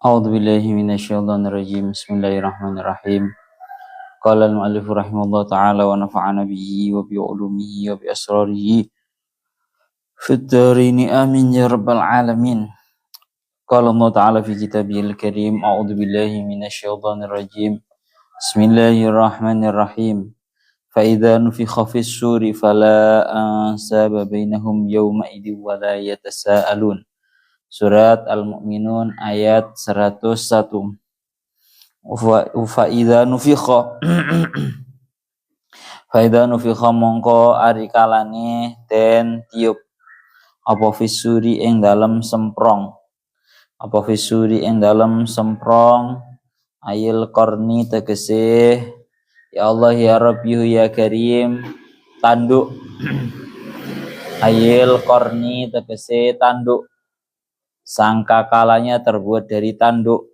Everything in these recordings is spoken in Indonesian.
A'udzu billahi minasyaitonir rajim. Bismillahirrahmanirrahim. Qala al-mu'allif rahimahullah ta'ala wa nafa'ana bihi wa bi ulumihi wa bi asrarihi fid dharini amin ya rabbal alamin. Qala Allah ta'ala fi kitabihil karim. A'udzu billahi minasyaitonir rajim. Bismillahirrahmanirrahim. Fa idza nufikha fis suri fala ansaba bainahum yawma idin wa la yatasaalun. Surat Al-Mu'minun ayat 101. Fa idza nufikha fa idza nufikha mongko ari kalane den tiup apa fisuri ing dalem semprong ayil qarni tegese ya Allah ya Rabbi ya Karim tanduk ayil qarni tegese tanduk sangka kalanya terbuat dari tanduk.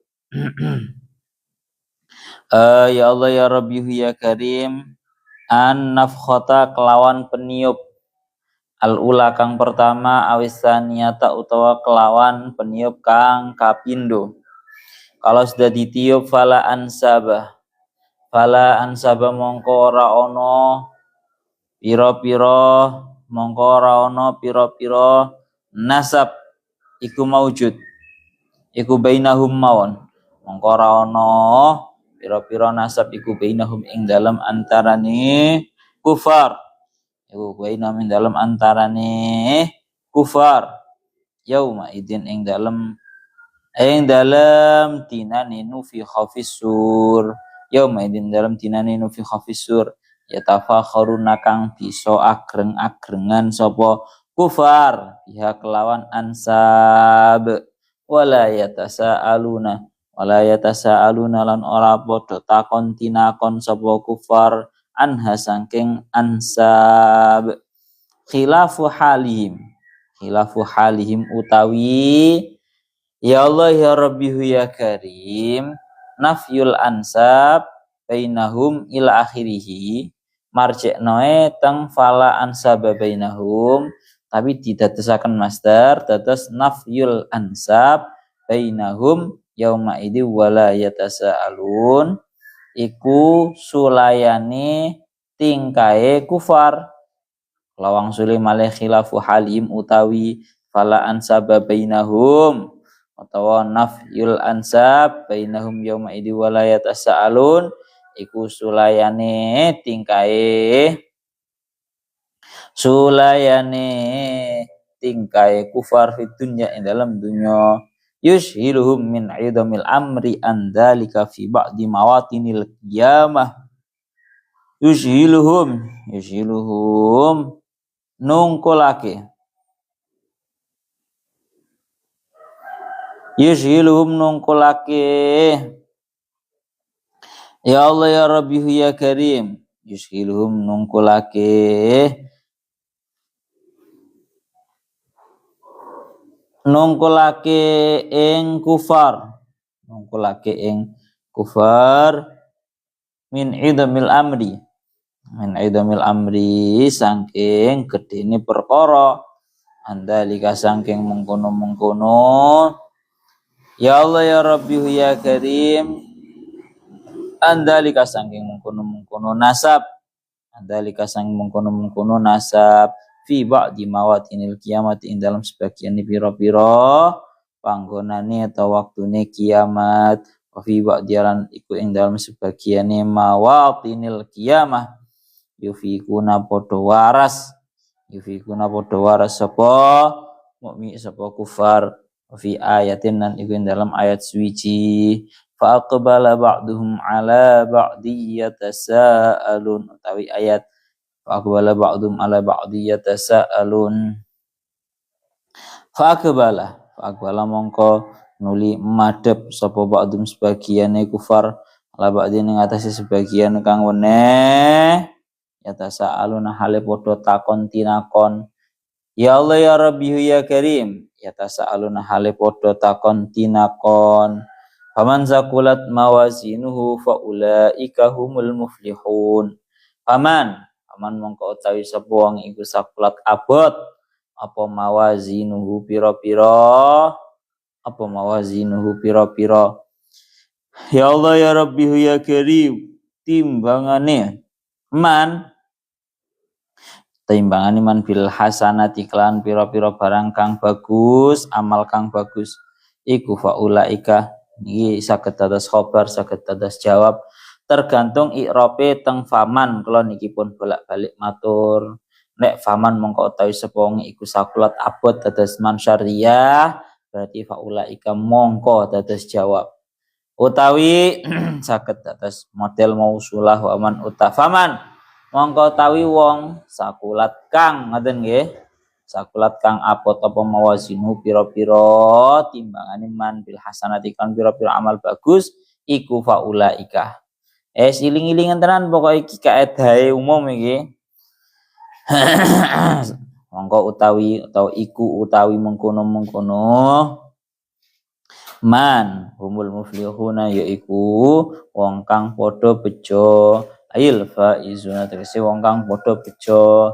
Ya Allah ya Rabbi ya Karim an nafkhota kelawan peniup al-ula kang pertama awisaniyata utawa kelawan peniup kang kapindo. Kalau sudah ditiup fala ansaba mongko ora ono piro nasab iku maujud iku bainahum mawon mongko ora ono piro nasab iku bainahum ing dalam antarane kufar yauma idin ing dalam tinane nufi khafisur yauma idin dalam tinane nufi khafisur yatafakharuna kang bisa agreng-agrengan sapa kufar biha kelawan ansab wala yatasaaluna lan ora padha takon tinakon sapa kufar anha saking ansab khilafu halihim utawi ya Allah ya Rabbi ya Karim nafyul ansab bainahum ila akhirih marji'noe teng fala ansaba bainahum tapi didadosaken master dados nafyul ansab bainahum yauma idzi wala yatasaalun iku sulayane tingkae kufar lawang sule malih khilafu halim utawi fala ansaba bainahum utawa nafyul ansab bainahum yauma idzi wala yatasaalun iku sulayane tingkae kufar fid dunya ing dalam dunya yushiluhum min idamil amri andalika fi ba'di mawatinil qiyamah yushiluhum nungkulake ya Allah ya Rabbi ya Karim yushiluhum nungkulake ing kufar min idamil amri saking gedene perkara andalika saking mengkono ya Allah ya Rabbi ya Karim andalika saking mengkono nasab fi ba'di mawatinil kiamat ing dalam sebagian pira-pira panggonane atau waktune kiamat wa fi ba'diran iku ing dalam sebagiane mawatinil kiamah yufikuna podo waras sapa mukmin sapa kufar fi ayatin nan iku ing dalam ayat suwiji fa aqbala ba'duhum ala ba'di yatasaalun utawi ayat fa aqbala ba'dhum ala ba'di yatasaalun fa aqbala mongko nuli madhep sapa ba'dhum sebagiane kufar ala ba'di ning atase sebagian kang weneh yatasaaluna hale padha takon tinakon ya Allah ya Rabbi ya Karim yatasaaluna hale padha takon tinakon faman zakulat mawazinuhu faulaika humul muflihun paman mongko utawi sapa wong iku sakulat abot apa mawazinuhu pira-pira apa mawazinuhu pira-pira. Ya Allah ya Rabbi ya Karim, timbangane man bil hasanati klan pira-pira barang kang bagus, amal kang bagus. Iku faulaika iki saged dados khobar, saged dados jawab. Tergantung i'rabe teng faman, kula niki pun bolak-balik matur. Nek faman mongko utawi sapa wong iku sakulat abot dados man syariah, berarti faulaika mongko dados jawab. Utawi saged dados model mausulah wa man utafaman mongko tawi wong sakulat kang ngoten nggih, sakulat kang apot apa mawazinu pira-pira timbangane man bil hasanati kan pira-pira amal bagus iku faulaika. Iling-ilingan tenan pokoke iki kaedahe umum iki. Mongko utawi iku utawi mengkono-mengkono man humul muflihuna yaiku wong kang padha bejo. Ail faizuna tegese wong kang padha bejo.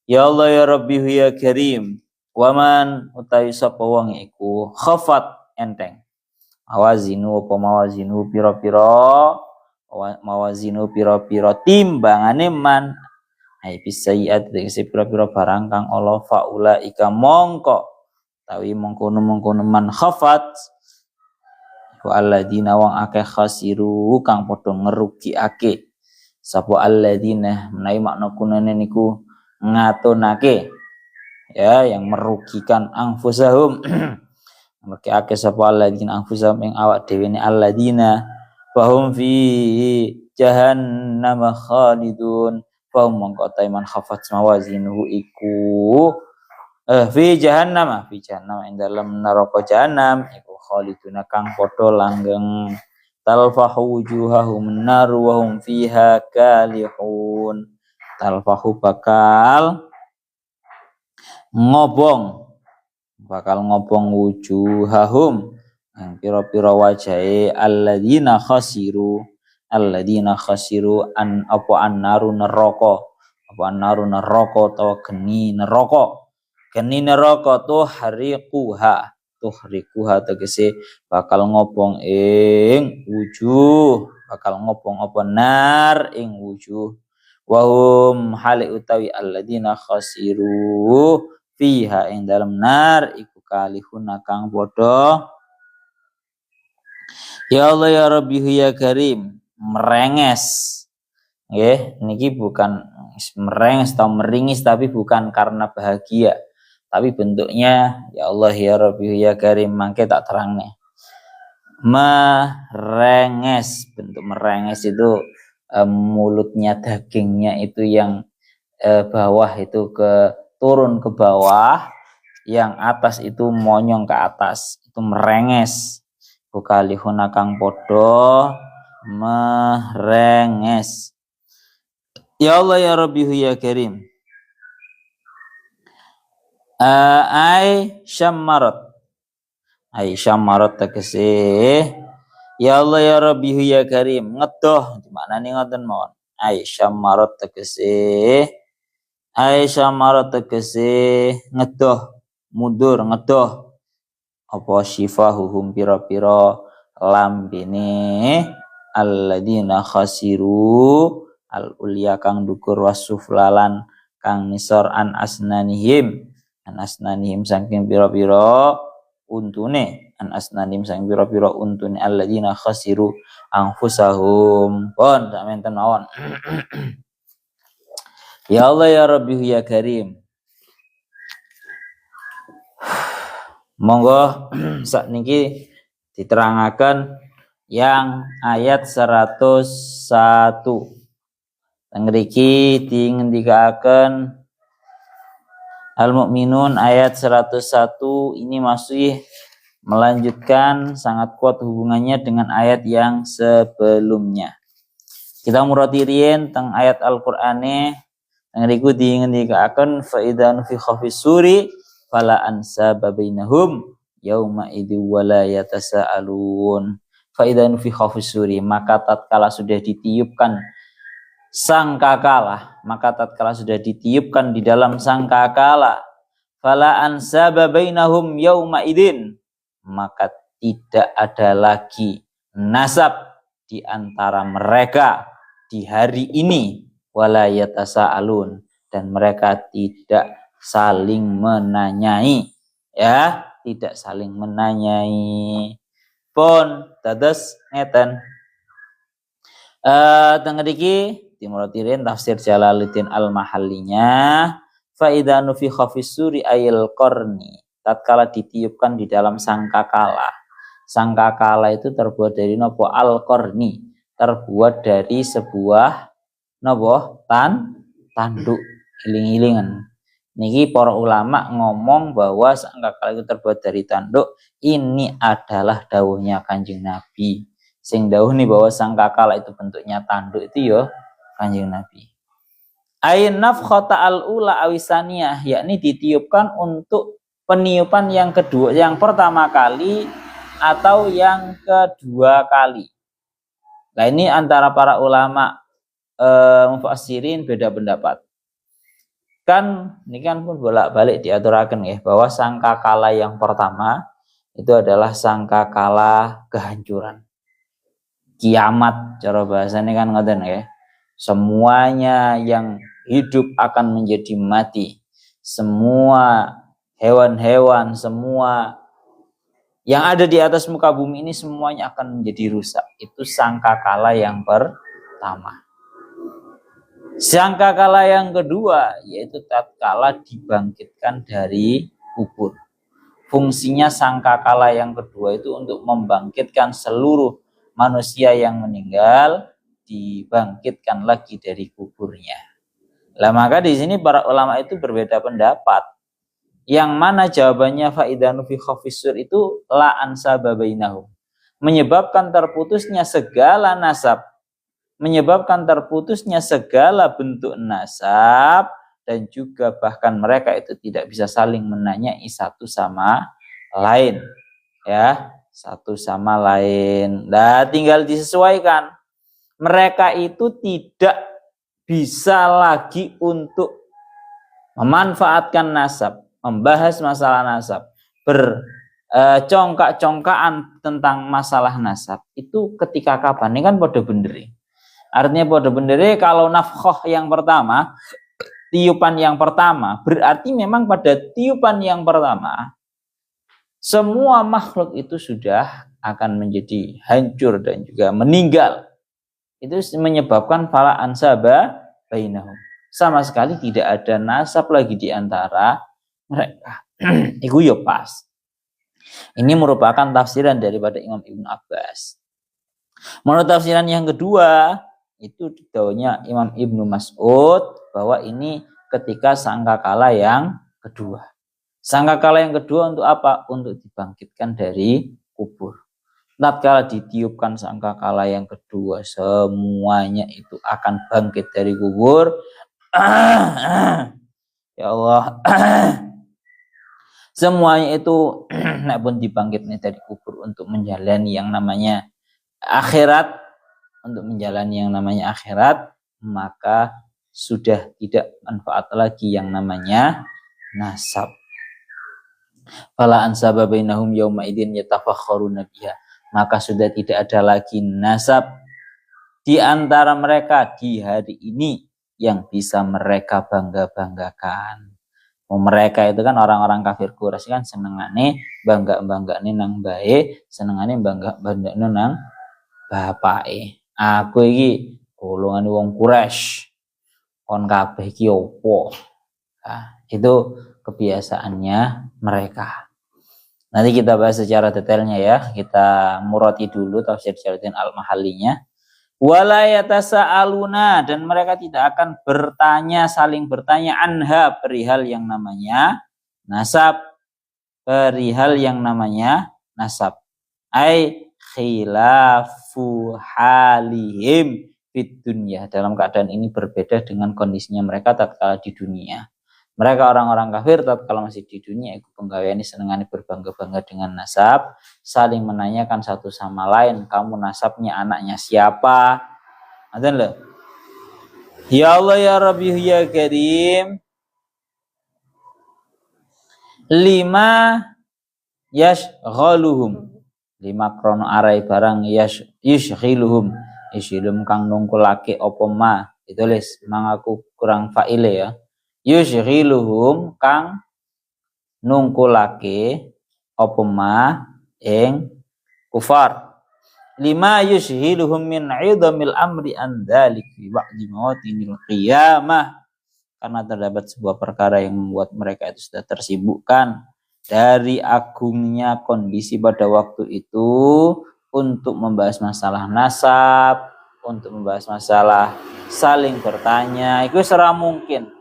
Ya Allah ya Rabbi ya Karim. Waman utawi sapa wong iku khafat enteng. Mawazinu apa mawazinu pira-pira mawazinu pira-pira timbangane man. Ai bisayiat tegese pira-pira barang kang Allah faula ika mongko tawi mengkono-mengkono man khafat wa alladzina wong akeh khasiru kang padha ngerugiake. Sapa alladzina menawi makna kunane niku ngatunake ya yang merugikan anfusahum merugiake sapa alladzina anfusahum ing awak dhewe ne alladzina fahum fi jahannam khalidun fahum mongko taiman khafat mawazinuhu iku fi jahannam ing dalam neraka jahanam iku khaliduna kang padha langgeng talfahu wujuhahum nar wa hum fiha kalihun. Talfahu bakal ngobong wujuhahum yang pira-pira wajahe alladzina khasiru an apa annaru neraka utawa geni neraka tuh hariquha tegese bakal ngobong ing wujuh, bakal ngobong apa nar ing wujuh. Wahum hale utawi alladzina khasiru fiha ing dalam nar iku kalihuna kang padha ya Allah ya Rabbi ya Karim merenges. Nggih, niki bukan merenges atau meringis tapi bukan karena bahagia. Tapi bentuknya ya Allah ya Rabbi ya Karim mangke tak terangne. Merenges, bentuk merenges itu mulutnya dagingnya itu yang bawah itu turun ke bawah, yang atas itu monyong ke atas, itu merenges. Bukalihuna kang podo merenges. Ya Allah ya Rabbi ya Karim. Ai syammarat tegese ya Allah ya Rabbi ya Karim ngedoh maknane ngoten mawon. Ai syammarat tegese ngedoh mundur ngedoh apa syifahuhum pira-pira lambene alladzina khasiru al ulya kang dukur wasuflalan kang nisor an asnanihim saking pira-pira untune alladzina khasiru anfusahum pon samenten mawon. Ya Allah ya Rabbi ya Karim. Monggo sakniki diterangaken yang ayat 101. Tengriki dingendikaken Al-Mu'minun ayat 101 ini masih melanjutkan sangat kuat hubungannya dengan ayat yang sebelumnya. Kita muratirin tentang ayat Al-Qur'ane ngriku dingendikaken fa idza nufikha fis suri fala ansaba bainahum yauma idzi wala yatasaalun. Fa idza nufikha fis suri maka tatkala sudah ditiupkan sangkakala, di dalam sangkakala fala ansaba bainahum yauma idzin maka tidak ada lagi nasab di antara mereka di hari ini, wala yatasaalun, dan mereka tidak saling menanyai, ya, tidak saling menanyai. Pun dados ngeten. Teng mriki dimuratirin tafsir Jalaluddin Al-Mahallinya, fa idza nufikha fis suri ayil qarni, tatkala ditiupkan di dalam sangkakala. Sangkakala itu terbuat dari nopo? Al-qarni, terbuat dari sebuah nopo? Tanduk, iling-ilingan. Niki para ulama ngomong bahwa sangkakala itu terbuat dari tanduk, ini adalah dawuhnya Kanjeng Nabi. Sing dawuh nih bahwa sangkakala itu bentuknya tanduk itu ya Kanjeng Nabi. Ain nafkhata al-ula awisaniyah, yakni ditiupkan untuk peniupan yang kedua, yang pertama kali atau yang kedua kali. Nah ini antara para ulama mufassirin beda pendapat. Kan ini kan pun bolak-balik diaturakan ya, bahwa sangkakala yang pertama itu adalah sangkakala kehancuran. Kiamat cara bahasanya kan ngoten ya. Semuanya yang hidup akan menjadi mati. Semua hewan-hewan, semua yang ada di atas muka bumi ini semuanya akan menjadi rusak. Itu sangkakala yang pertama. Sangkakala yang kedua yaitu tatkala dibangkitkan dari kubur. Fungsinya sangkakala yang kedua itu untuk membangkitkan seluruh manusia yang meninggal, dibangkitkan lagi dari kuburnya. Lah maka di sini para ulama itu berbeda pendapat. Yang mana jawabannya faidanu fi khafisur itu la ansaba bainahum. Menyebabkan terputusnya segala nasab, menyebabkan terputusnya segala bentuk nasab, dan juga bahkan mereka itu tidak bisa saling menanyai satu sama lain, ya. Satu sama lain. Nah, tinggal disesuaikan. Mereka itu tidak bisa lagi untuk memanfaatkan nasab, membahas masalah nasab, bercongkak-congkaan tentang masalah nasab. Itu ketika kapan? Ini kan podo benderi. Artinya podo benderi kalau nafkhoh yang pertama, tiupan yang pertama, berarti memang pada tiupan yang pertama semua makhluk itu sudah akan menjadi hancur dan juga meninggal. Itu menyebabkan fala ansaba bainahum. Sama sekali tidak ada nasab lagi di antara mereka. Iku yo pas. Ini merupakan tafsiran daripada Imam Ibnu Abbas. Menurut tafsiran yang kedua, itu dawuhnya Imam Ibnu Mas'ud bahwa ini ketika sangkakala yang kedua. Sangkakala yang kedua untuk apa? Untuk dibangkitkan dari kubur. Tatkala ditiupkan sangkakala yang kedua, semuanya itu akan bangkit dari kubur. Ya Allah. Semuanya itu nek pun dibangkitnya dari kubur untuk menjalani yang namanya akhirat, untuk menjalani yang namanya akhirat, maka sudah tidak manfaat lagi yang namanya nasab. Fala ansaba bainahum yauma idzin yatafakharuna biha, maka sudah tidak ada lagi nasab di antara mereka di hari ini yang bisa mereka bangga-banggakan. Mereka itu kan orang-orang kafir Quraisy kan senengane bangga-banggane nang bae, senengane bangga-banggane nang bapake. Aku iki golongane wong Quraisy. Kon kabeh iki opo? Nah, itu kebiasaannya mereka. Nanti kita bahas secara detailnya ya. Kita murati dulu tafsir Jalaluddin Al-Mahallinya. Wala yatasaaluna, dan mereka tidak akan bertanya, saling bertanya anha, perihal yang namanya nasab. Perihal yang namanya nasab. Ai khilafu halihim fid dunya. Dalam keadaan ini berbeda dengan kondisinya mereka tatkala di dunia. Mereka orang-orang kafir tatkala masih di dunia iku penggaweane senengane berbangga-bangga dengan nasab, saling menanyakan satu sama lain, kamu nasabnya anaknya siapa? Ngoten lho. Ya Allah ya Rabbi ya Karim. 5 yashghaluhum lima krono arai barang yushghiluhum isilum kang nungkulake apa ma ditulis mangaku kurang faile ya yushghiluhum kang nungkulake apa ma ing kufar lima yushghiluhum min idamil amri an dzalik fi ba'di mawatinil qiyamah karena terdapat sebuah perkara yang membuat mereka itu sudah tersibukkan dari agungnya kondisi pada waktu itu untuk membahas masalah nasab, untuk membahas masalah saling bertanya. Itu serah mungkin.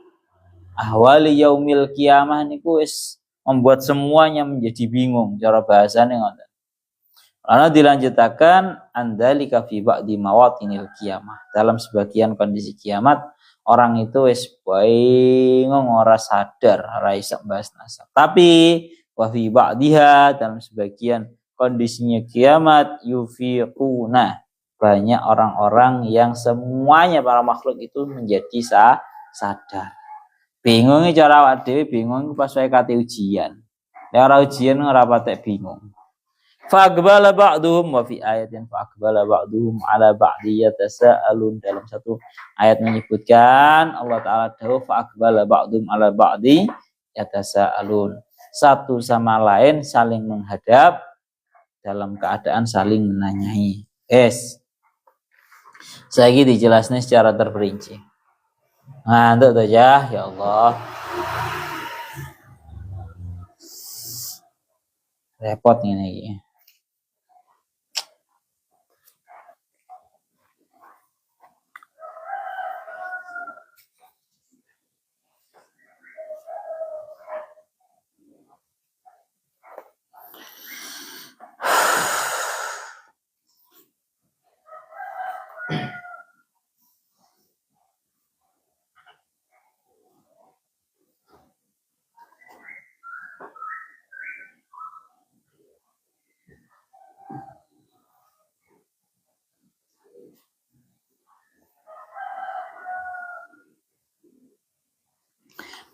Ahwali yaumil kiamah niku wis membuat semuanya menjadi bingung cara bahasane ngoten. Lalu dilanjutkan andalika fi ba'di mawatinil kiamah. Dalam sebagian kondisi kiamat orang itu wis bingung ora sadar ora iso bahas nasab. Tapi wa fi ba'diha dalam sebagian kondisinya kiamat yufiquna banyak orang-orang yang semuanya para makhluk itu menjadi sadar. Bingungnya cara awak dhewe bingung pas wae kate ujian. Nek ora ujian ora patek bingung. Faqbala ba'duhum wa fi ayatin faqbala ba'duhum ala ba'di yatasaalun dalam satu ayat menyebutkan Allah taala dawuh faqbala ba'duhum ala ba'di yatasaalun satu sama lain saling menghadap dalam keadaan saling menanyai. Saya dijelaskan secara terperinci. Ngantuk tuh ya Allah. Repot ini.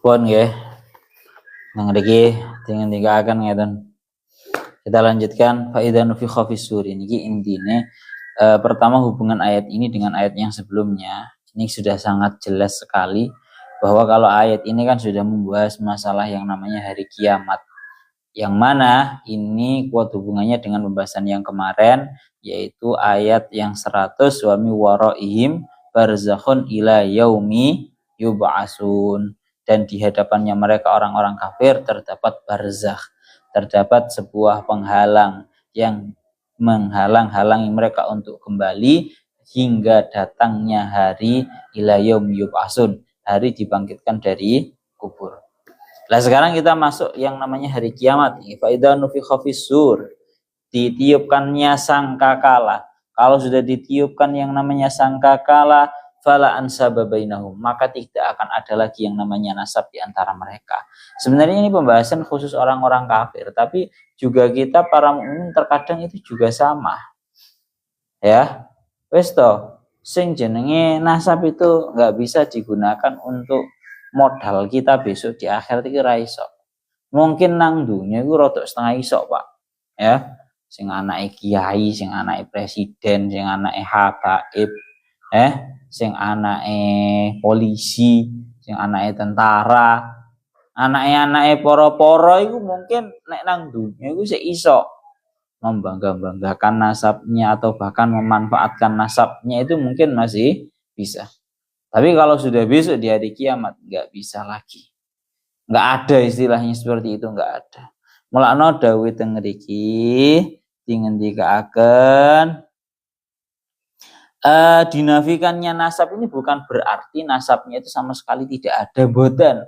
Pun nggih. Nang mriki tinggal-tinggal ngeten. Kita lanjutkan faida nufikha fis suri niki intine pertama hubungan ayat ini dengan ayat yang sebelumnya. Ini sudah sangat jelas sekali bahwa kalau ayat ini kan sudah membahas masalah yang namanya hari kiamat. Yang mana ini kuat hubungannya dengan pembahasan yang kemarin yaitu ayat yang 100 wa mi waraihim barzakhun ila yaumi yub'atsun. Dan di hadapannya mereka orang-orang kafir terdapat barzakh, terdapat sebuah penghalang yang menghalang-halangi mereka untuk kembali hingga datangnya hari ila yaum yub'atsun, hari dibangkitkan dari kubur. Nah sekarang kita masuk yang namanya hari kiamat. Fa idza nufikha fis sur, ditiupkannya sangkakala. Kalau sudah ditiupkan yang namanya sangkakala fala ansaba bainahum, maka tidak akan ada lagi yang namanya nasab di antara mereka. Sebenarnya ini pembahasan khusus orang-orang kafir, tapi juga kita para mukmin terkadang itu juga sama. Ya. Wis to, sing jenenge nasab itu enggak bisa digunakan untuk modal kita besok di akhirat iki ra iso. Mungkin nang dunya iku rada setengah iso, Pak. Ya. Sing anake kiai, sing anake presiden, sing anake habaib, sing anake polisi, sing anake tentara, anake para-para iku mungkin nek nang dunya iku sik iso membangga-banggakan nasabnya atau bahkan memanfaatkan nasabnya itu mungkin masih bisa. Tapi kalau sudah besok di hari kiamat enggak bisa lagi. Enggak ada istilahnya seperti itu, enggak ada. Mulakno dawuh teng mriki dingendikaken dinafikannya nasab ini bukan berarti nasabnya itu sama sekali tidak ada, mboten.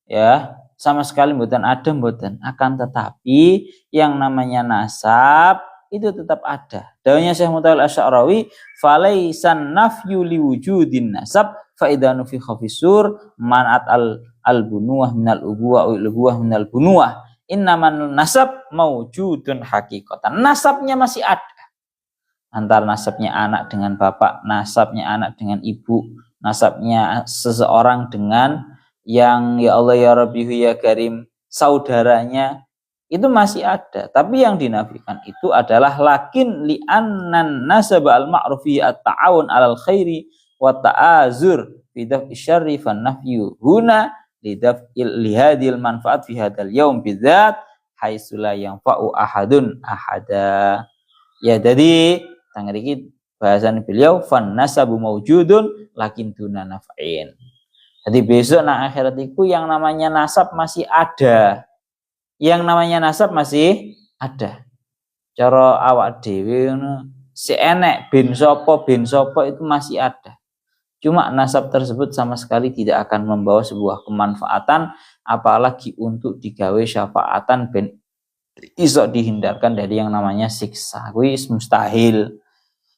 Ya, sama sekali mboten ada, mboten. Akan tetapi yang namanya nasab itu tetap ada. Dawuhnya Syekh Mutawil Asy'arawi, "Falaisan nafyu liwujudin nasab fa idza nufikha fisur man'at al-bunuwah minal ubuwah wal ubuwah minal bunuwah. Innaman nasab maujudun haqiqatan." Nasabnya masih ada. Antara nasabnya anak dengan bapak, nasabnya anak dengan ibu, nasabnya seseorang dengan yang ya Allah ya Rabbi ya Karim saudaranya itu masih ada, tapi yang dinafikan itu adalah lakin li'annan nasab al-ma'rufi at-ta'awun 'alal khairi wa ta'azur fi daf'i syarri fan nafyu huna lihadil manfaat fi hadal yaum bidzat haitsu la yanfa'u ahadun ahada. Ya, jadi tangriki bahasan beliau fan nasabu maujudun lakin duna naf'in. Jadi besok nang akhirat itu yang namanya nasab masih ada. Yang namanya nasab masih ada. Cara awak dhewe ngono si enek bin sopo itu masih ada. Cuma nasab tersebut sama sekali tidak akan membawa sebuah kemanfaatan, apalagi untuk digawe syafaatan ben iso dihindarkan dari yang namanya siksa. Kuwi mustahil.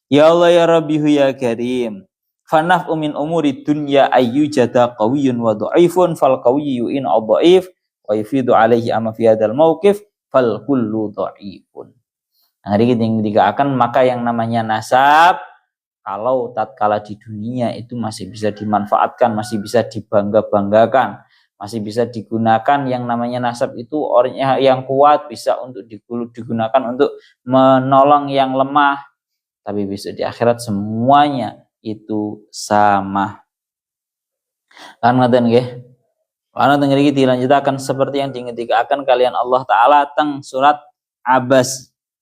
Ya Allah ya Rabbihu ya Karim. Fanaf min umuri dunya ayyujada qawiyyun wa dha'ifun fal qawiyyu in adhaif wa yufidu alaihi amma fi hadzal mauqif fal kullu dha'ifun. Nah, ketika akan maka yang namanya nasab kalau tatkala di dunia itu masih bisa dimanfaatkan, masih bisa dibangga-banggakan, masih bisa digunakan. Yang namanya nasab itu orangnya yang kuat bisa untuk digunakan untuk menolong yang lemah. Tapi besok di akhirat semuanya itu sama. Kan ngoten nggih. Ana teng mriki dilanjutaken seperti yang dingetikaken kalian Allah taala teng surat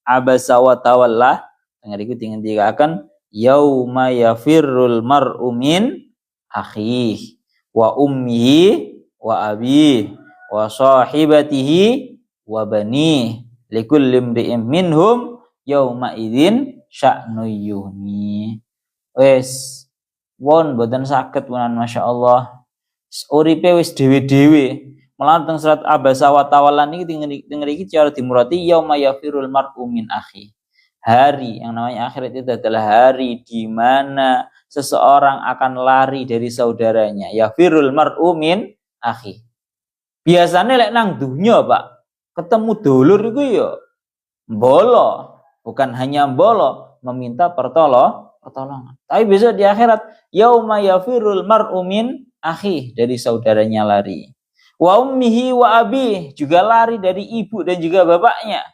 Abasa wa tawalla. Teng mriki dingetikaken yauma yafirrul mar'u min akhihi wa ummihi wa abihi wa sahibatihi wa banihi likulli imri'in minhum yauma idzin sya'nu yuhni. Wes won boten saged punan masyaallah. Uripe wis dhewe-dhewe. Melawan teng surat Abasa wa tawalla niki teng mriki cara dimurati yauma yafirul mar'u min akhi. Hari yang namanya akhirat itu adalah hari di mana seseorang akan lari dari saudaranya. Yafirul mar'u min akhi. Biasanya lek nang dunya, Pak, ketemu dulur iku ya mbolo, bukan hanya mbolo, meminta pertolongan. Tapi besok di akhirat yauma yafirul mar'u min akhi, dari saudaranya lari. Wa ummihi wa abi, juga lari dari ibu dan juga bapaknya.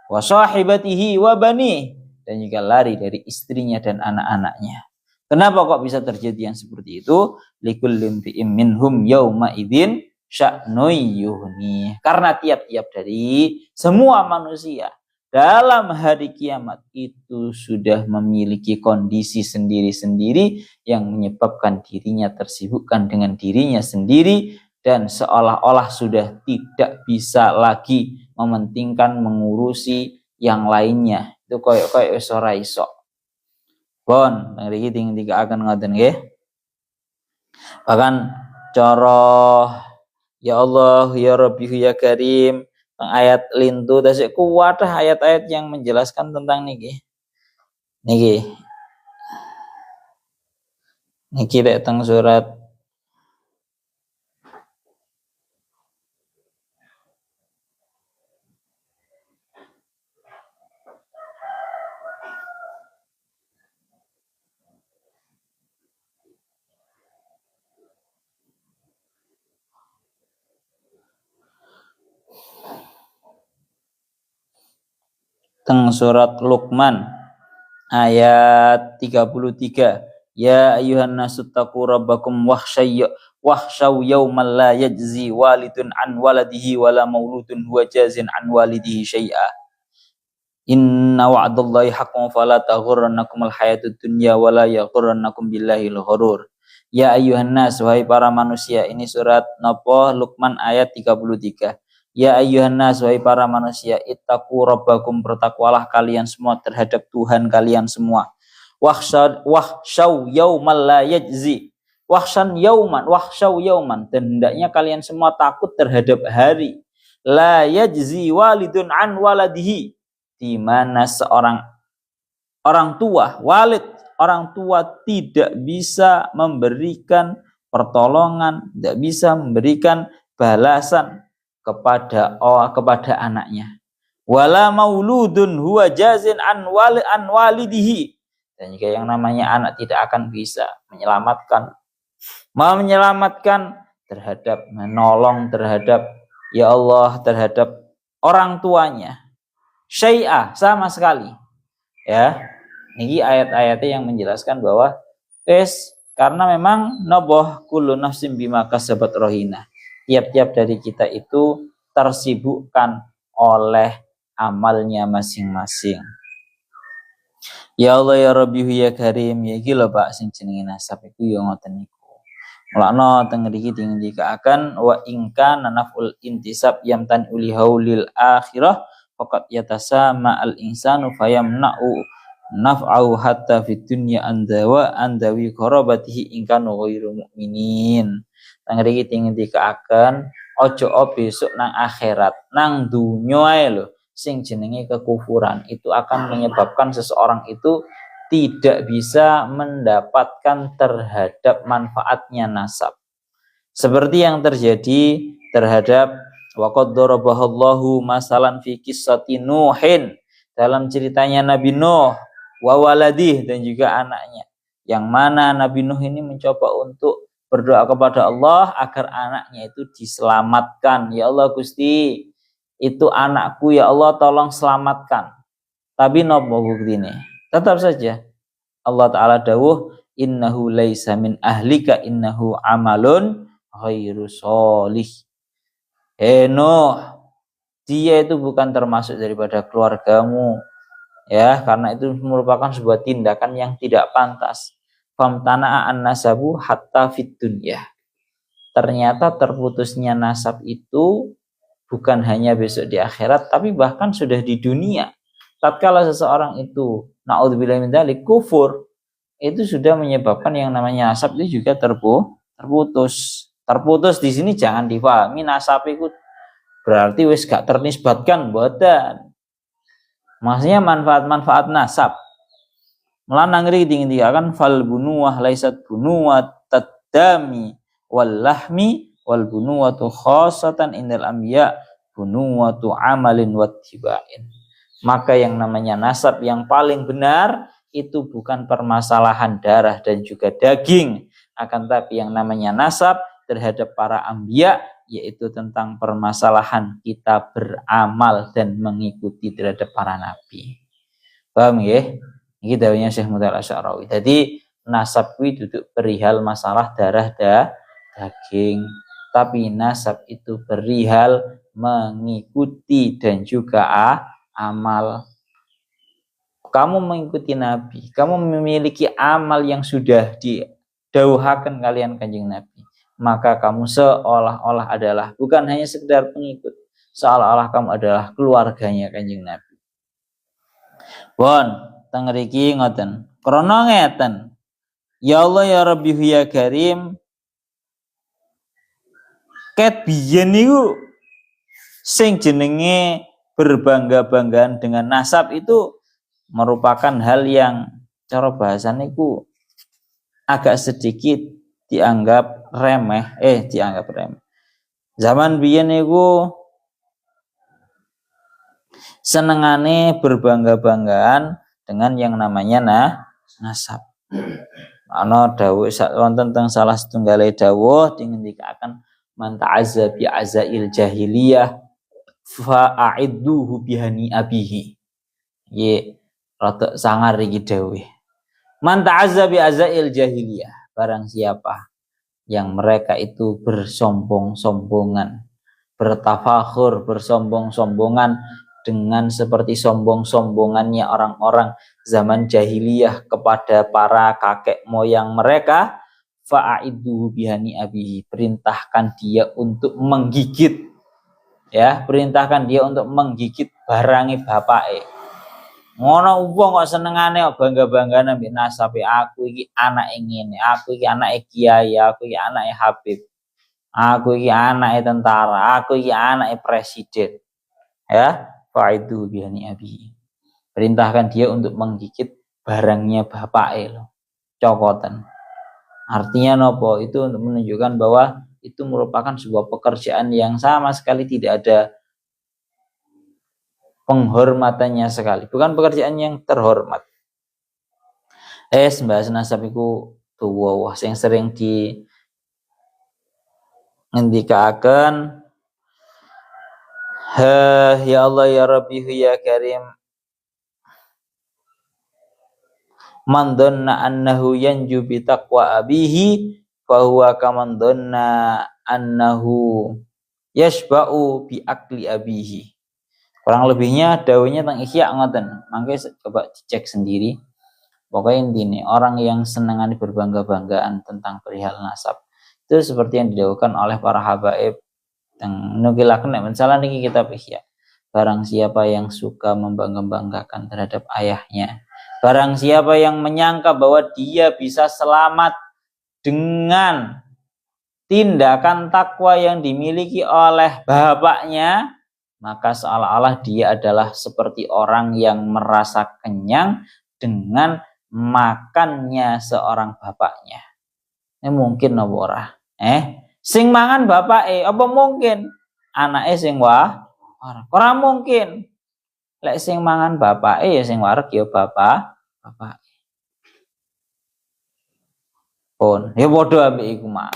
Wa sahibatihi wa bani, dan juga lari dari istrinya dan anak-anaknya. Kenapa kok bisa terjadi yang seperti itu? Likullim bi'im minhum yauma idzin sya'nu yuhni. Karena tiap-tiap dari semua manusia dalam hari kiamat itu sudah memiliki kondisi sendiri-sendiri yang menyebabkan dirinya tersibukkan dengan dirinya sendiri dan seolah-olah sudah tidak bisa lagi mementingkan mengurusi yang lainnya. Itu koyok wis ora iso. Pun mriki tiga akan ngoten nggih. Bahkan cara ya Allah ya Rabbi ya Karim ayat lintu tasik kuwatah ayat-ayat yang menjelaskan tentang niki. Niki teng surat Luqman ayat 33. Ya ayyuhan nasu taqu rabbakum wahsyaw yawman la yajzi walidun an waladihi wala mauludun huwa jazin an walidihi syai'a. Inna wa'dallahi haqqun fala taghurrannakumul hayatud dunya wala yaghurrannakum billahil ghurur. Ya ayyuhan nas, wahai para manusia. Ini surat napa? Luqman ayat 33. Ya ayyuhan nas, wahai para manusia, ittaqu rabbakum, bertakwalah kalian semua terhadap Tuhan kalian semua. Wahsyaw yauman la yajzi. Wahsyaw yauman, dan hendaknya kalian semua takut terhadap hari la yajzi walidun an waladihi, di mana seorang orang tua tidak bisa memberikan pertolongan, tidak bisa memberikan balasan kepada anaknya. Wala mauludun huwa jazin an walidihi, dan jika yang namanya anak tidak akan bisa menyelamatkan terhadap, menolong terhadap ya Allah, terhadap orang tuanya syai'a sama sekali. Ya, ini ayat-ayatnya yang menjelaskan bahwa karena memang naboh kullu nafsin bima kasabat rohina. Tiap-tiap dari kita itu tersibukkan oleh amalnya masing-masing. Ya Allah ya Rabbi ya Karim ya iki lho Pak sing jenenge nasab iku ya ngoten niku. Mulane teng mriki dikaaken wa ingka naful intisab yamtan uli haulil akhirah faqat yatasama al insanu fayamna'u naf'au hatta fid dunya andawi qarabatihi in kanu ghairu mu'minin. Teng mriki dikaaken ojo besok nang akhirat nang dunya ae lho sing jenenge kekufuran itu akan menyebabkan seseorang itu tidak bisa mendapatkan terhadap manfaatnya nasab. Seperti yang terjadi terhadap waqad darabahallahu masalan fi qissati Nuhin dalam ceritanya Nabi Nuh wa waladih dan juga anaknya. Yang mana Nabi Nuh ini mencoba untuk berdoa kepada Allah agar anaknya itu diselamatkan. Ya Allah Gusti, itu anakku ya Allah tolong selamatkan. Tapi nopo buktine? Tetap saja Allah Ta'ala dawuh innahu laisa min ahlika innahu amalun ghairu sholih. Nuh, dia itu bukan termasuk daripada keluargamu. Ya, karena itu merupakan sebuah tindakan yang tidak pantas. Famtana'a an-nasabu hatta fid dunya. Ternyata terputusnya nasab itu bukan hanya besok di akhirat, tapi bahkan sudah di dunia. Tatkala seseorang itu naudzubillah min dzalik kufur, itu sudah menyebabkan yang namanya nasab itu juga terputus. Terputus di sini jangan difahami nasab itu berarti wis gak ternisbatkan, boten. Maksudnya manfaat-manfaat nasab. Melanang ngeri dingin-dingin fal bunuwah laisat bunuwat tadami wal lahmi wal bunuwatu khosatan indal anbiya bunuwatu amalin wattiba'in. Maka yang namanya nasab yang paling benar itu bukan permasalahan darah dan juga daging, akan tapi yang namanya nasab terhadap para anbiya yaitu tentang permasalahan kita beramal dan mengikuti terhadap para nabi. Paham ya? Ini dawuhnya Syekh Mudal Asy'arawi. Jadi nasab kuwi duduk perihal masalah darah daging, tapi nasab itu perihal mengikuti dan juga amal. Kamu mengikuti Nabi, kamu memiliki amal yang sudah didauhakan kalian Kanjeng Nabi, maka kamu seolah-olah adalah bukan hanya sekedar pengikut, seolah-olah kamu adalah keluarganya Kanjeng Nabi. Bon, teng mriki ngoten. Krana ngeten. Ya Allah ya Rabbi ya Karim. Ket biyen niku sing jenenge berbangga-banggaan dengan nasab itu merupakan hal yang cara bahasane ku agak sedikit dianggap remeh. Zaman biyen niku senengane berbangga-banggaan dengan yang namanya nasab. Ana dawuh wonten teng salah setunggale dawuh dingendikaken man ta'azza bi azail jahiliyah fa'idduhu bihani abihi. Ye rada sangar iki dawuh. Man ta'azza bi azail jahiliyah, barang siapa yang mereka itu bersombong-sombongan, bertafakhur, bersombong-sombongan dengan seperti sombong-sombongannya orang-orang zaman jahiliyah kepada para kakek moyang mereka, fa'idduhu bihani abihi, perintahkan dia untuk menggigit, ya, perintahkan dia untuk menggigit barangi bapake. Ngono wong kok senengane kok bangga-banggane mbek nasabe, aku iki anake ngene, aku iki anake kiai, aku iki anake habib, aku iki anake tentara, aku iki anake presiden. Ya, fa'iddu bihani abi. Perintahkan dia untuk menggigit barangnya bapake lho. Cokotan. Artinya nopo? Itu untuk menunjukkan bahwa itu merupakan sebuah pekerjaan yang sama sekali tidak ada penghormatannya sekali, bukan pekerjaan yang terhormat. Bahas nasab iku tuwa sing sering di ngendikaken Ha ya Allah ya Rabbi ya Karim. Man dhanna annahu yanju bi taqwa abihi fa huwa kaman dhanna annahu yashba'u bi akli abihi. Kurang lebihnya dawuhnya tentang Ihya ngoten. Mangke coba dicek sendiri. Pokoknya intinya orang yang senengani berbangga-banggaan tentang perihal nasab itu seperti yang didawuhkan oleh para habaib yang nukilaken misalnya niki kitab Ihya. Barang siapa yang suka membangga-banggakan terhadap ayahnya, barang siapa yang menyangka bahwa dia bisa selamat dengan tindakan takwa yang dimiliki oleh bapaknya, maka seolah-olah dia adalah seperti orang yang merasa kenyang dengan makannya seorang bapaknya. Mungkin apa ora? Sing mangan bapake apa mungkin anake sing ora mungkin. Lek sing mangan bapake ya sing wareg ya bapak. Pun ya padha ambek iku mah.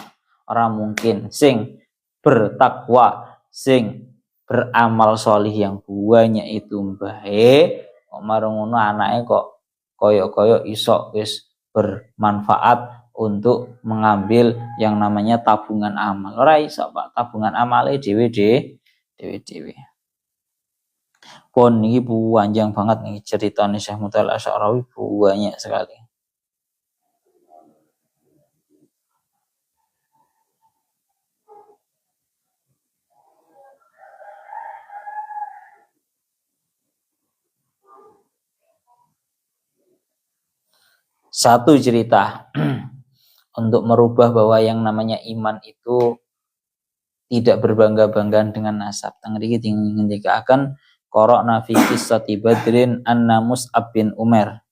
Ora mungkin sing bertakwa, sing beramal solih yang banyak itu mbahe kok marang ngono anake kok koyok-koyok iso wis bermanfaat untuk mengambil yang namanya tabungan amal. Ora iso Pak, tabungan amale dhewe-dhewe. Pun niki panjang banget nih ceritanya Syekh Mutawalli Asy'arawi banyak sekali. Satu cerita untuk merubah bahwa yang namanya iman itu tidak berbangga-banggaan dengan nasab. Tengri ngendika akan qara'na fi qissati Badrin anna Mus'ab bin Umar.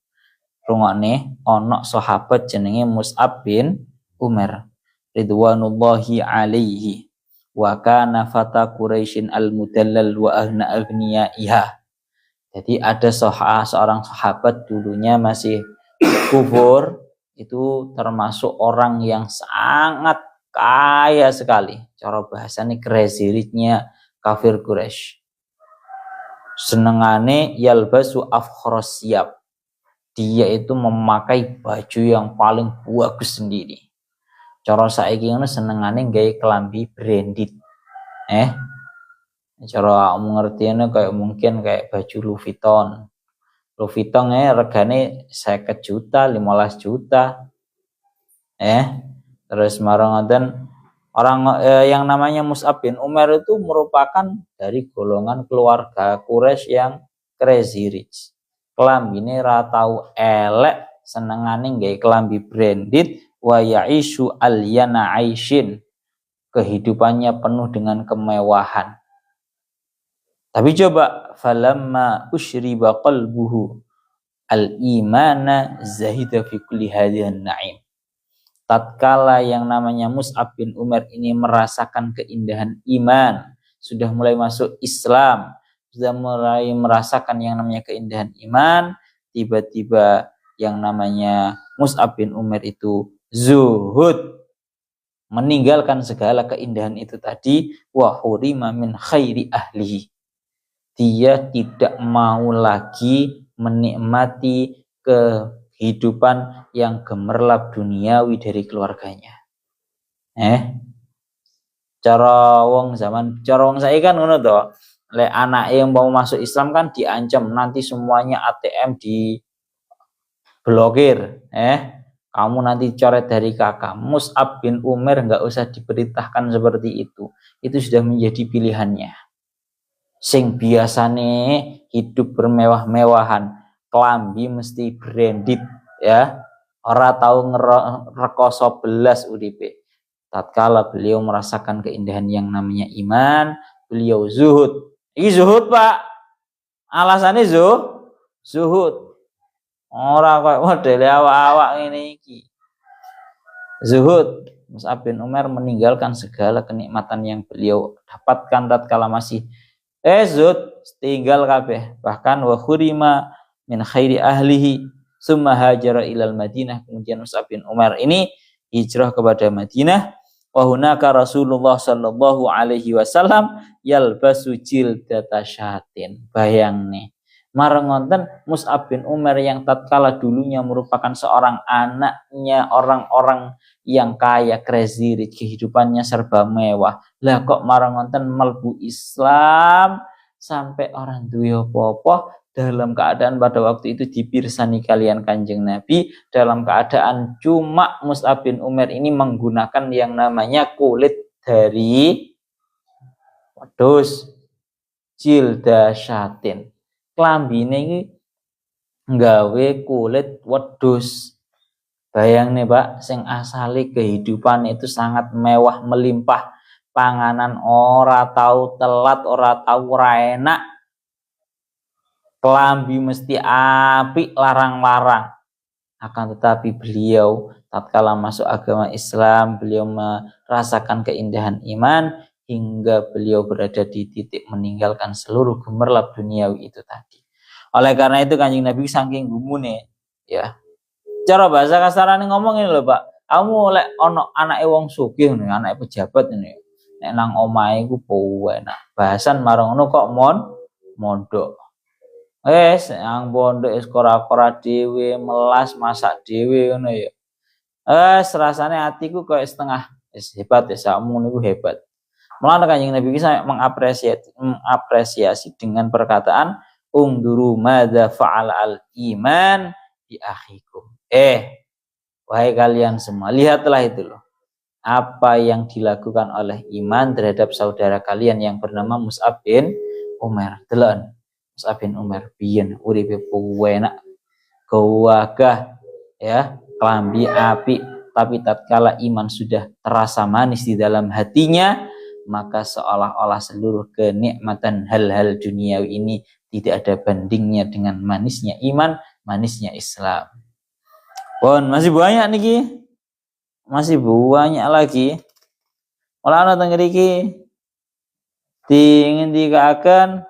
Rungokne ana sahabat jenenge Mus'ab bin Umar ridwanullahi alaihi wa kana fata Quraisyin al-mudallal wa ahna aghniyaiha. Jadi ada seorang sahabat dulunya masih kufur, itu termasuk orang yang sangat kaya sekali. Cara bahasanya crazy rich-nya kafir Quraisy. Senengane yalbasu afkhrosyab. Dia itu memakai baju yang paling bagus sendiri. Cara saiki ngono senengane gawe kelambi branded. Cara mengertiane kayak mungkin kayak baju Louis Vuitton. Louis Vuitton regane 50 juta, 15 juta. Terus marang ngoten orang yang namanya Mus'ab bin Umar itu merupakan dari golongan keluarga Quraisy yang crazy rich. Kelambine ra tau elek, senengane gawe kelambi branded wa ya'ishu alyana aishin. Kehidupannya penuh dengan kemewahan. Tapi coba falamma usyriba qalbuhu al-imana zahida fi kulli hadhihi na'im. Tatkala yang namanya Mus'ab bin Umar ini merasakan keindahan iman, sudah mulai masuk Islam, sudah mulai merasakan yang namanya keindahan iman, tiba-tiba yang namanya Mus'ab bin Umar itu zuhud, meninggalkan segala keindahan itu tadi, wa hurima min khairi ahlihi. Dia tidak mau lagi menikmati kehidupan yang gemerlap duniawi dari keluarganya. Cara wong saiki kan ngono to. Lek anake yang mau masuk Islam kan diancam nanti semuanya ATM di blokir. Kamu nanti coret dari kakak. Mus'ab bin Umar enggak usah diperintahkan seperti itu. Itu sudah menjadi pilihannya. Sing biasane hidup bermewah-mewahan, kelambi mesti branded ya. Ora tahu ngerekoso belas uripe. Tatkala beliau merasakan keindahan yang namanya iman, beliau zuhud. Iki zuhud, Pak. Alasannya zuhud. Ora kok model awak-awak ngene iki. Zuhud. Mus'ab bin Umar meninggalkan segala kenikmatan yang beliau dapatkan tatkala masih zuhud, tinggal kabeh. Bahkan wa khurima min khairi ahlihi summa hajara ilal Madinah. Kemudian Mus'ab bin Umar ini hijrah kepada Madinah, Wa hunaka Rasulullah sallallahu alaihi wasallam yalbasu jildata syatin. Bayang nih. Marang ngonten Mus'ab bin Umair yang tatkala dulunya merupakan seorang anaknya orang-orang yang kaya, crazy rich, kehidupannya serba mewah. Lah kok marang ngonten melbu Islam sampai orang duwe apa-apa, dalam keadaan pada waktu itu dipirsani kalian Kanjeng Nabi, dalam keadaan cuma Mus'ab bin Umair ini menggunakan yang namanya kulit dari wedhus, jilda syatin. Klambine iki nggawe kulit wedhus. Bayang nih Pak, sing asali kehidupan itu sangat mewah melimpah, panganan ora tahu telat, ora tahu ora enak, kelambi mesti apik, larang-larang. Akan tetapi beliau tatkala masuk agama Islam, beliau merasakan keindahan iman hingga beliau berada di titik meninggalkan seluruh gemerlap duniawi itu tadi. Oleh karena itu Kanjeng Nabi saking gumune, ya. Cara bahasa kasarane ngomong ini lho, Pak. Kamu lek ono anake wong sugih ngene, anake pejabat ngene. Nek nang omahe iku enak. Bahasan marang ngono kok mondok. Wes yang pondok wis kora-kora dhewe, melas masak dhewe ngono ya. Rasane atiku koyo setengah wis hebat ya, sakmu niku hebat. Mulane Kanjeng Nabi bisa mengapresiasi dengan perkataan ungduru madza fa'al al-iman bi akhikum. Wahai kalian semua, lihatlah itu loh. Apa yang dilakukan oleh iman terhadap saudara kalian yang bernama Mus'ab bin Umair. Delon. Mus'ab bin Umair biyen uripe enak, gawagah ya, kelambi api, tapi tatkala iman sudah terasa manis di dalam hatinya, maka seolah-olah seluruh kenikmatan hal-hal duniawi ini tidak ada bandingnya dengan manisnya iman, manisnya Islam. Pon masih banyak niki. Masih banyak lagi. Olah ana teng mriki dingendikaken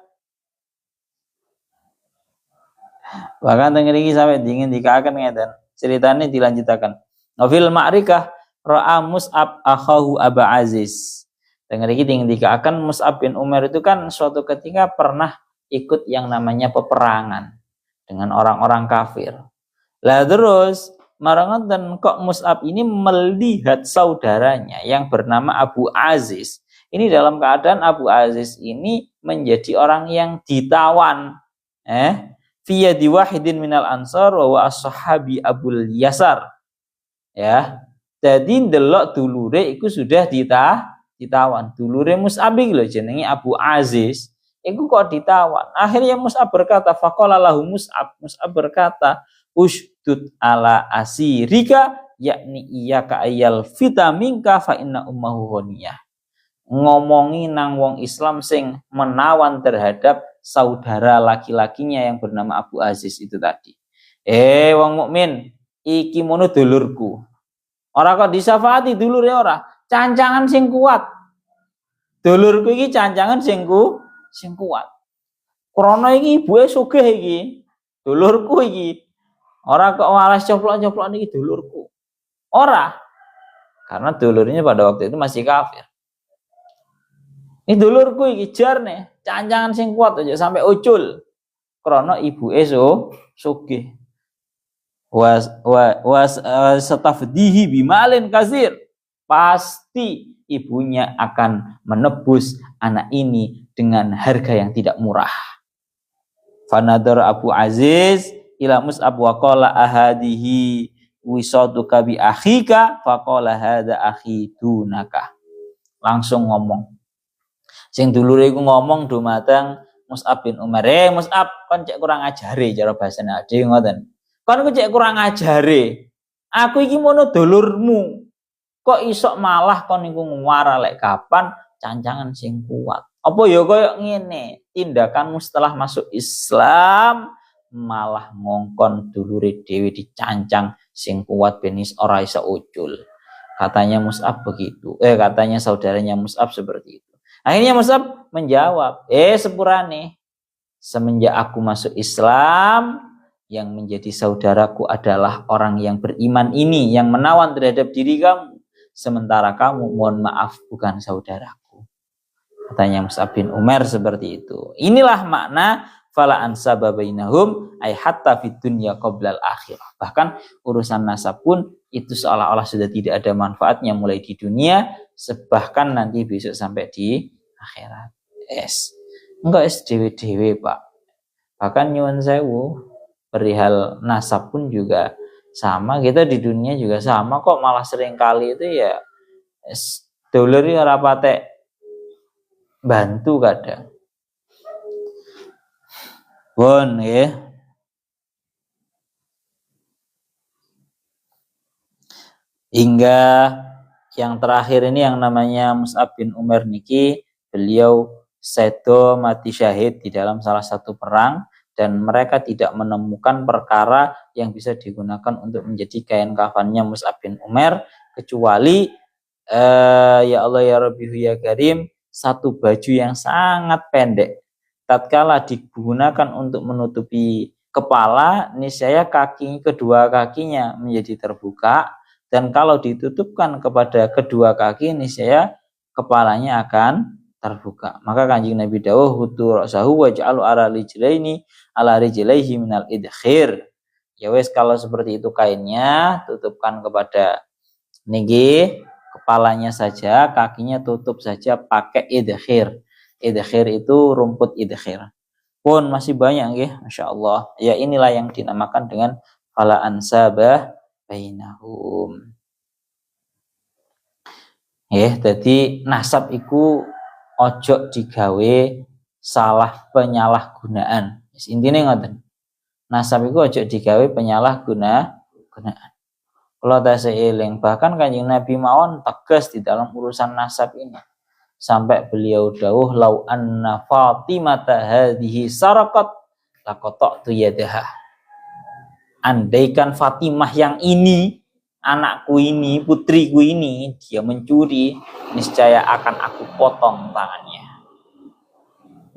bahkan teng mriki sampai dingendikaken ngeten. Ceritane dilanjutaken. Fil ma'rikah ra'a Mus'ab akhahu Aba Aziz. Teng mriki dingendikaken Mus'ab bin Umair itu kan suatu ketika pernah ikut yang namanya peperangan dengan orang-orang kafir. Lah terus marangoten kok Mus'ab ini melihat saudaranya yang bernama Abu Aziz. Ini dalam keadaan Abu Aziz ini menjadi orang yang ditawan. Fiya diwahidin minal ansar wa wa as-sahabi Abul Yasar. Ya. Jadi ndelok dulure iku sudah ditawan. Dulure Mus'ab iki lho jenenge Abu Aziz. Iku kok ditawan. Akhirnya Mus'ab berkata, faqala lahu Mus'ab berkata, ushdud ala asirika yakni iyaka ayal vitaminka fa inna ummahu ghaniyah. Ngomongi nang wong Islam sing menawan terhadap saudara laki-lakinya yang bernama Abu Aziz itu tadi. Wong mukmin, iki mono dulurku. Ora kok disafaati dulure ora, cancangan sing kuat. Dulurku iki cancangan sing kuat. Krana iki ibuke sugih iki. Dulurku iki. Ora kok malas coplok-coplok niki dulurku. Ora. Karena dulurnya pada waktu itu masih kafir. Ini dulurku iki jarne, cancangan sing kuat aja sampai ucul. Krana ibuke sugih. Was satafdihi bimalin kasir. Pasti ibunya akan menebus anak ini dengan harga yang tidak murah. Fanadar Abu Aziz ila Mus'ab wa qala ahadihi wisaduka bi akhika faqala hadza akhi dunaka. Langsung ngomong. Sing dulure iku ngomong dumateng Mus'ab bin Umar. Mus'ab kon cek kurang ajare cara bahasane ade ngoten. Kon ku cek kurang ajare. Aku iki mono dulurmu. Kok isok malah kon niku ngwara lek kapan cancangan sing kuat. Apa ya koyo ngene, tindakanmu setelah masuk Islam malah ngongkon dulure dhewe dicancang sing kuat benis ora iso ucul. Katanya Mus'ab begitu. Katanya saudaranya Mus'ab seperti itu. Akhirnya Mus'ab menjawab, sepurane semenjak aku masuk Islam yang menjadi saudaraku adalah orang yang beriman ini yang menawan terhadap diri kamu. sementara kamu, mohon maaf, bukan saudaraku. Katanya Mus'ab bin Umair seperti itu. Inilah makna fala ansaba bainahum ay hatta fid dunya qabla al-akhirah. Bahkan urusan nasab pun itu seolah-olah sudah tidak ada manfaatnya mulai di dunia, bahkan nanti besok sampai di akhirat. Enggak dewe-dewe, Pak. Bahkan nyuwun sewu, perihal nasab pun juga sama, kita di dunia juga sama kok, malah sering kali itu ya dolar ya ora patek bantu kadang. Bon ya. Hingga yang terakhir ini yang namanya Mus'ab bin Umair niki, beliau sedo mati syahid di dalam salah satu perang, dan mereka tidak menemukan perkara yang bisa digunakan untuk menjadi kain kafannya Mus'ab bin Umair kecuali ya Allah ya Rabbi ya Karim, satu baju yang sangat pendek. Tatkala digunakan untuk menutupi kepala, niscaya kedua kakinya menjadi terbuka, dan kalau ditutupkan kepada kedua kaki, niscaya kepalanya akan terbuka. Maka Kanjeng Nabi dawuh hutu ra'sahu waj'alu ala rijlaihi minal idkhir. Ya wes, kalau seperti itu kainnya, tutupkan kepada niki kepalanya saja, kakinya tutup saja pakai idkhir. Idkhir itu rumput idkhir. Pun masih banyak nggih, masyaallah. Ya inilah yang dinamakan dengan fala ansabah bainahum. Jadi nasab iku ojo digawe salah penyalahgunaan. Intinya ngoten. Nasab iku ojo digawe penyalahgunaan. Kalau tasih eling, bahkan Kanjeng Nabi mawon tegas di dalam urusan nasab ini. Sampai beliau dawuh lau anna Fatimah hadhihi sarakat laqata'tu yadaha. Andaikan Fatimah yang ini, anakku ini, putriku ini, dia mencuri, niscaya akan aku potong tangannya.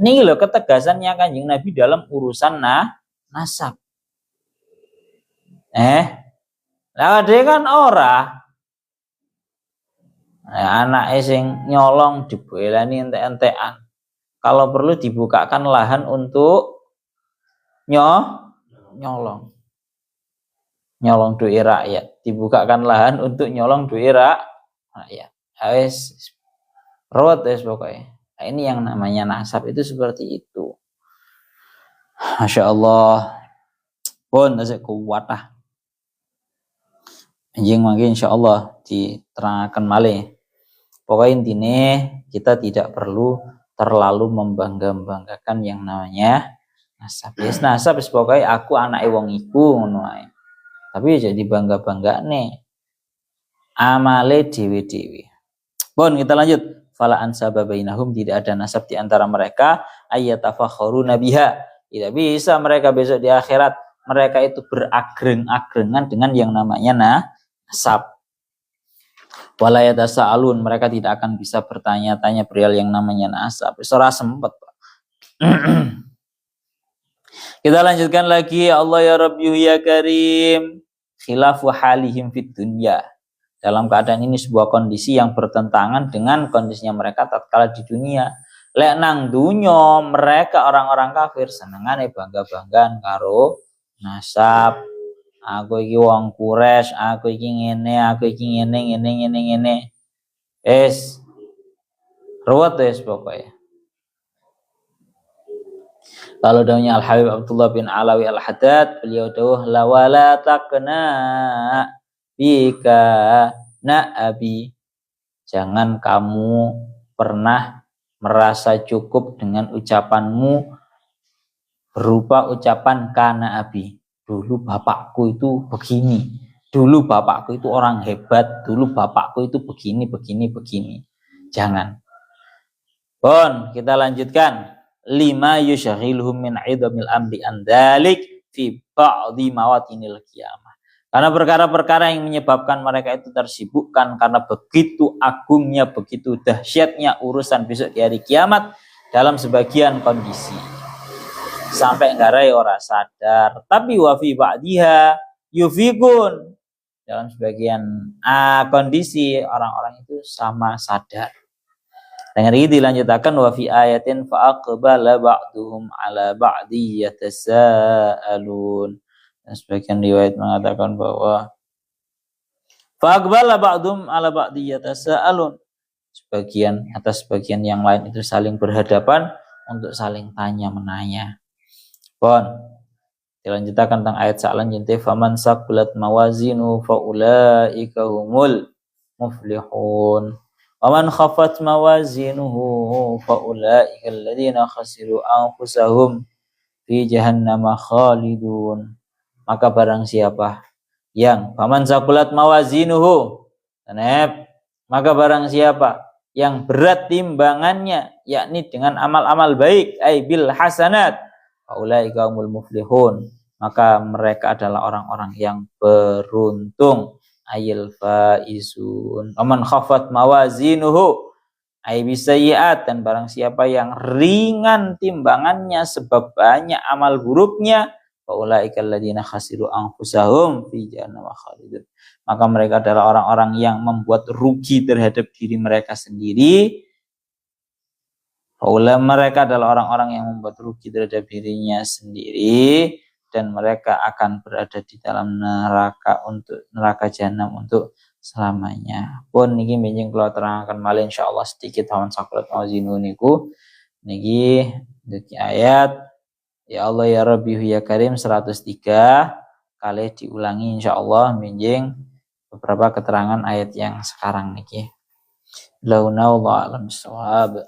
Ini loh ketegasannya Kanjeng Nabi dalam urusan nasab. Lah dia kan ora. Anak sing nyolong dibelani entek-entekan. Kalau perlu dibukakan lahan untuk nyolong duit rakyat, dibukakan lahan untuk nyolong duit rakyat. Wes ruwet wes pokoknya. Nah, ini yang namanya nasab itu seperti itu. Masya Allah. Pun tasik kuat lah. Anjing mungkin insya Allah diterangkan malih. Pokoknya intinya kita tidak perlu terlalu membangga-banggakan yang namanya nasab. Yes, nasab pokoknya aku anak wong iku ngono ae. Tapi jadi bangga-banggane amale dewe-dewe. Bon, kita lanjut. Fala ansaba bainahum, tidak ada nasab di antara mereka, ayyatafakharuna biha. Tidak bisa mereka besok di akhirat mereka itu beragreng-agrengan dengan yang namanya nasab. Wala yatasaalun, mereka tidak akan bisa bertanya-tanya perihal yang namanya nasab. Ora sempet. Kita lanjutkan lagi. Allah ya Rabbi ya Karim, khilafu halihim fid dunya. Dalam keadaan ini sebuah kondisi yang bertentangan dengan kondisinya mereka tatkala di dunia. Lek nang dunya mereka orang-orang kafir senengane bangga-banggaan karo nasab. Aku iki wong Quraisy, aku iki ngene, aku iki ngene. Ruwet wes pokoknya. Kalau dawuhnya Al-Habib Abdullah bin Alawi Al-Haddad, beliau dawuh la wala taqna bika na abi. Jangan kamu pernah merasa cukup dengan ucapanmu berupa ucapan kana abi. Dulu bapakku itu begini, dulu bapakku itu orang hebat, dulu bapakku itu begini. Jangan. Bon, kita lanjutkan. 5 yushaghiluhum min 'idamil amri andalik fi ba'dhi mawatinil qiyamah. Karena perkara-perkara yang menyebabkan mereka itu tersibukkan karena begitu agungnya, begitu dahsyatnya urusan besok di hari kiamat dalam sebagian kondisi. Sampai ngarai ora sadar, tapi wa fi ba'diha yufikun, dalam sebagian kondisi orang-orang itu sama sadar. Dengan ini dilanjutkan wa fi ayatin fa aqbala ba'duhum ala ba'di yatasaalun. Dan sebagian riwayat mengatakan bahwa fa aqbala ba'duhum ala ba'di yatasaalun. Sebagian atas sebagian yang lain itu saling berhadapan untuk saling tanya menanya. Pon. Dilanjutkan tentang ayat selanjutnya faman saqulat mawazinu faulaika humul muflihun. Waman khafat mawazinuhu faulaika alladziina khasiru anfusahum fi jahannam khalidun. Maka barang siapa yang faman saqulat mawazinuhu, maka barang siapa yang berat timbangannya yakni dengan amal-amal baik ay bil hasanat faulaika humul muflihun, maka mereka adalah orang-orang yang beruntung. Ayil faizun. Aman khafat mawazinuhu ay bisayyi'at, dan barang siapa yang ringan timbangannya sebab banyak amal buruknya faulaika alladziina khasiru anfusahum fi jahannam khalidun, maka mereka adalah orang-orang yang membuat rugi terhadap diri mereka sendiri. Mereka adalah orang-orang yang membuat rugi terhadap dirinya sendiri, dan mereka akan berada di dalam neraka jahanam untuk selamanya. Pun niki benjing kula terangkan malih insyaallah sedikit hawan sakulat mawazinu niku niki ayat ya Allah ya Rabbi ya Karim 103 kali diulangi insyaallah benjing beberapa keterangan ayat yang sekarang niki. Launa wallahu a'lam bissawab.